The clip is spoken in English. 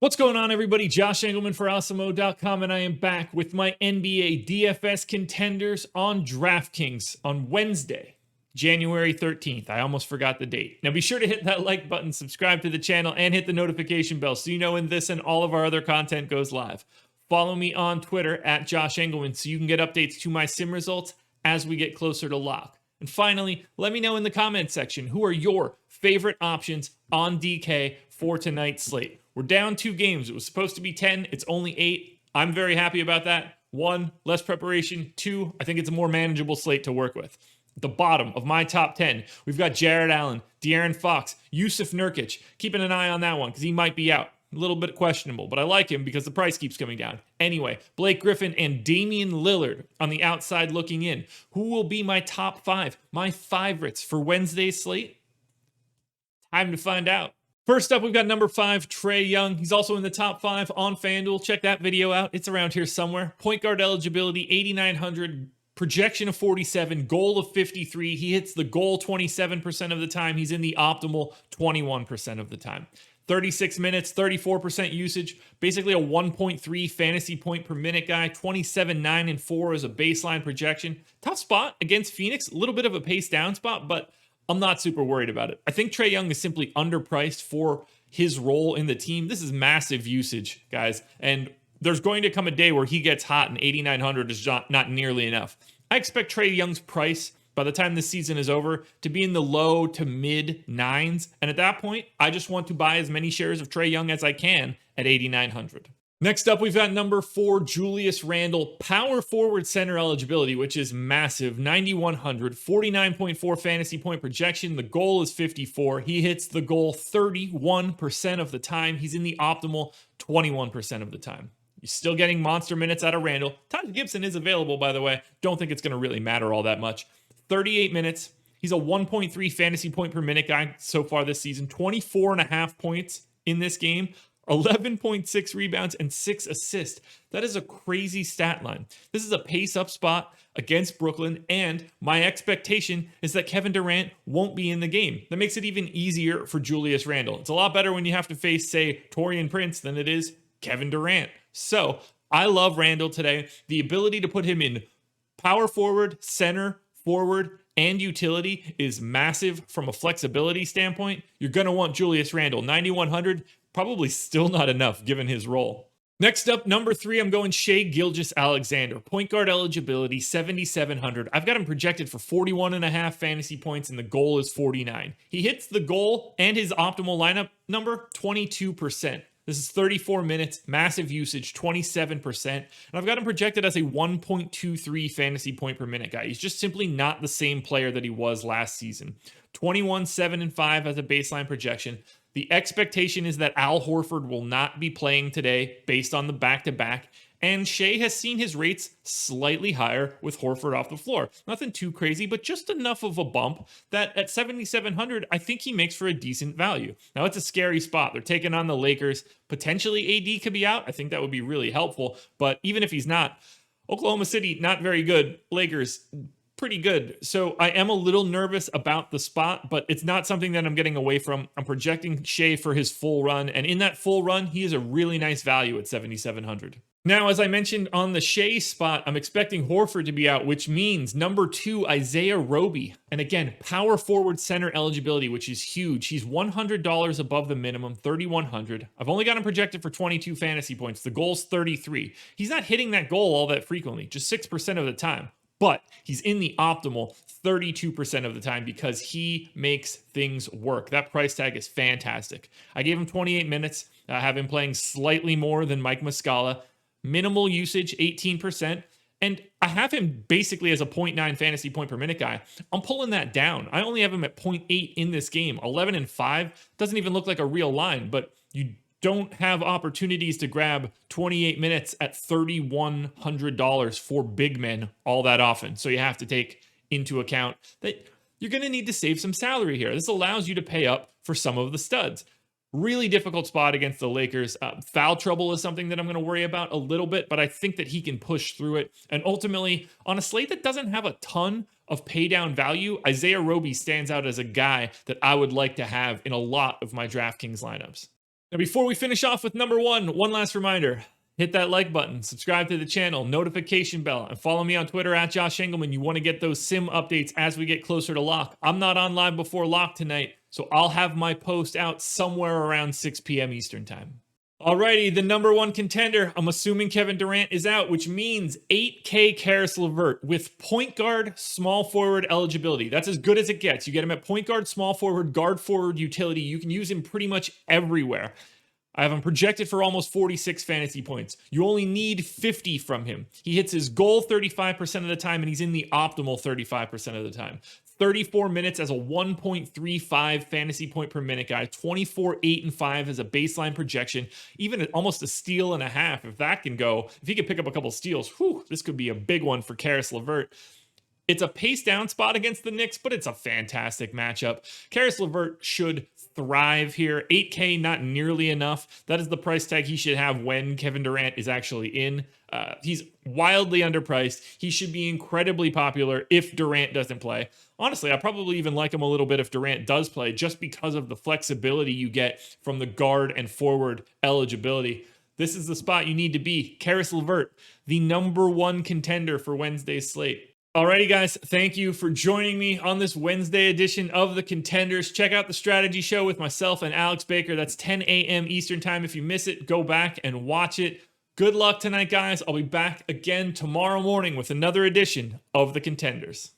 What's going on, everybody? Josh Engleman for Awesemo.com, and I am back with my NBA DFS contenders on Draftkings on Wednesday, January 13th. I almost forgot the date. Now be sure to hit that like button, subscribe to the channel, and hit the notification bell so you know when this and all of our other content goes live. Follow me on Twitter at Josh Engleman so you can get updates to my sim results as we get closer to lock. And finally, let me know in the comment section who are your favorite options on DK for tonight's slate. We're down 2 games. It was supposed to be 10. It's only 8. I'm very happy about that. 1, less preparation. 2, I think it's a more manageable slate to work with. At the bottom of my top 10, we've got Jarrett Allen, De'Aaron Fox, Jusuf Nurkic. Keeping an eye on that one because he might be out. A little bit questionable, but I like him because the price keeps coming down. Anyway, Blake Griffin and Damian Lillard on the outside looking in. Who will be my top 5, my favorites for Wednesday's slate? Time to find out. First up, we've got number 5, TRAE Young. He's also in the top 5 on FanDuel. Check that video out. It's around here somewhere. Point guard eligibility, 8,900. Projection of 47, goal of 53. He hits the goal 27% of the time. He's in the optimal 21% of the time. 36 minutes, 34% usage, basically a 1.3 fantasy point per minute guy, 27, 9, and 4 as a baseline projection. Tough spot against Phoenix, a little bit of a pace down spot, but I'm not super worried about it. I think TRAE Young is simply underpriced for his role in the team. This is massive usage, guys, and there's going to come a day where he gets hot and 8,900 is not nearly enough. I expect TRAE Young's price by the time this season is over to be in the low to mid 9s, and at that point, I just want to buy as many shares of TRAE Young as I can at 8,900. Next up, we've got number 4, Julius Randle, power forward center eligibility, which is massive, 9,100, 49.4 fantasy point projection. The goal is 54. He hits the goal 31% of the time. He's in the optimal 21% of the time. You're still getting monster minutes out of Randle. Taj Gibson is available, by the way. Don't think it's going to really matter all that much. 38 minutes. He's a 1.3 fantasy point per minute guy so far this season. 24.5 points in this game. 11.6 rebounds and 6 assists. That is a crazy stat line. This is a pace-up spot against Brooklyn, and my expectation is that Kevin Durant won't be in the game. That makes it even easier for Julius Randle. It's a lot better when you have to face, say, Taurean Prince than it is Kevin Durant. So, I love Randle today. The ability to put him in power forward, center, forward, and utility is massive from a flexibility standpoint. You're going to want Julius Randle. 9,100, probably still not enough given his role. Next up, number 3, I'm going SHAI GILGEOUS-ALEXANDER. Point guard eligibility, 7,700. I've got him projected for 41.5 fantasy points, and the goal is 49. He hits the goal and his optimal lineup number, 22%. This is 34 minutes, massive usage, 27%. And I've got him projected as a 1.23 fantasy point per minute guy. He's just simply not the same player that he was last season. 21, 7, and 5 as a baseline projection. The expectation is that Al Horford will not be playing today based on the back-to-back. And SHAI has seen his rates slightly higher with Horford off the floor. Nothing too crazy, but just enough of a bump that at 7,700, I think he makes for a decent value. Now, it's a scary spot. They're taking on the Lakers. Potentially AD could be out. I think that would be really helpful. But even if he's not, Oklahoma City, not very good. Lakers, pretty good. So I am a little nervous about the spot, but it's not something that I'm getting away from. I'm projecting SHAI for his full run. And in that full run, he is a really nice value at 7,700. Now, as I mentioned on the SHAI spot, I'm expecting Horford to be out, which means number 2, Isaiah Roby. And again, power forward center eligibility, which is huge. He's $100 above the minimum, 3,100. I've only got him projected for 22 fantasy points. The goal's 33. He's not hitting that goal all that frequently, just 6% of the time. But he's in the optimal 32% of the time because he makes things work. That price tag is fantastic. I gave him 28 minutes. I have him playing slightly more than Mike Muscala. Minimal usage, 18%. And I have him basically as a 0.9 fantasy point per minute guy. I'm pulling that down. I only have him at 0.8 in this game. 11 and 5 doesn't even look like a real line, but you don't have opportunities to grab 28 minutes at $3,100 for big men all that often. So you have to take into account that you're going to need to save some salary here. This allows you to pay up for some of the studs. Really difficult spot against the Lakers. Foul trouble is something that I'm going to worry about a little bit, but I think that he can push through it. And ultimately, on a slate that doesn't have a ton of pay down value, Isaiah Roby stands out as a guy that I would like to have in a lot of my DraftKings lineups. Now, before we finish off with number one last reminder. Hit that like button, subscribe to the channel, notification bell, and follow me on Twitter at Josh Engleman. You want to get those sim updates as we get closer to lock. I'm not on live before lock tonight, so I'll have my post out somewhere around 6 p.m. Eastern time. Alrighty, the number one contender. I'm assuming Kevin Durant is out, which means 8K CARIS LEVERT with point guard, small forward eligibility. That's as good as it gets. You get him at point guard, small forward, guard forward utility. You can use him pretty much everywhere. I have him projected for almost 46 fantasy points. You only need 50 from him. He hits his goal 35% of the time, and he's in the optimal 35% of the time. 34 minutes as a 1.35 fantasy point per minute guy. 24, 8, and 5 as a baseline projection. Even almost a steal and a half. If that can go, if he can pick up a couple steals, whew, this could be a big one for CARIS LEVERT. It's a pace down spot against the Knicks, but it's a fantastic matchup. CARIS LEVERT should thrive here. 8K, not nearly enough. That is the price tag he should have when Kevin Durant is actually in. He's wildly underpriced. He should be incredibly popular if Durant doesn't play. Honestly, I probably even like him a little bit if Durant does play, just because of the flexibility you get from the guard and forward eligibility. This is the spot you need to be. CARIS LEVERT, the number one contender for Wednesday's slate. Alrighty, guys, thank you for joining me on this Wednesday edition of the Contenders. Check out the strategy show with myself and Alex Baker. That's 10 a.m. Eastern time. If you miss it, go back and watch it. Good luck tonight, guys. I'll be back again tomorrow morning with another edition of the Contenders.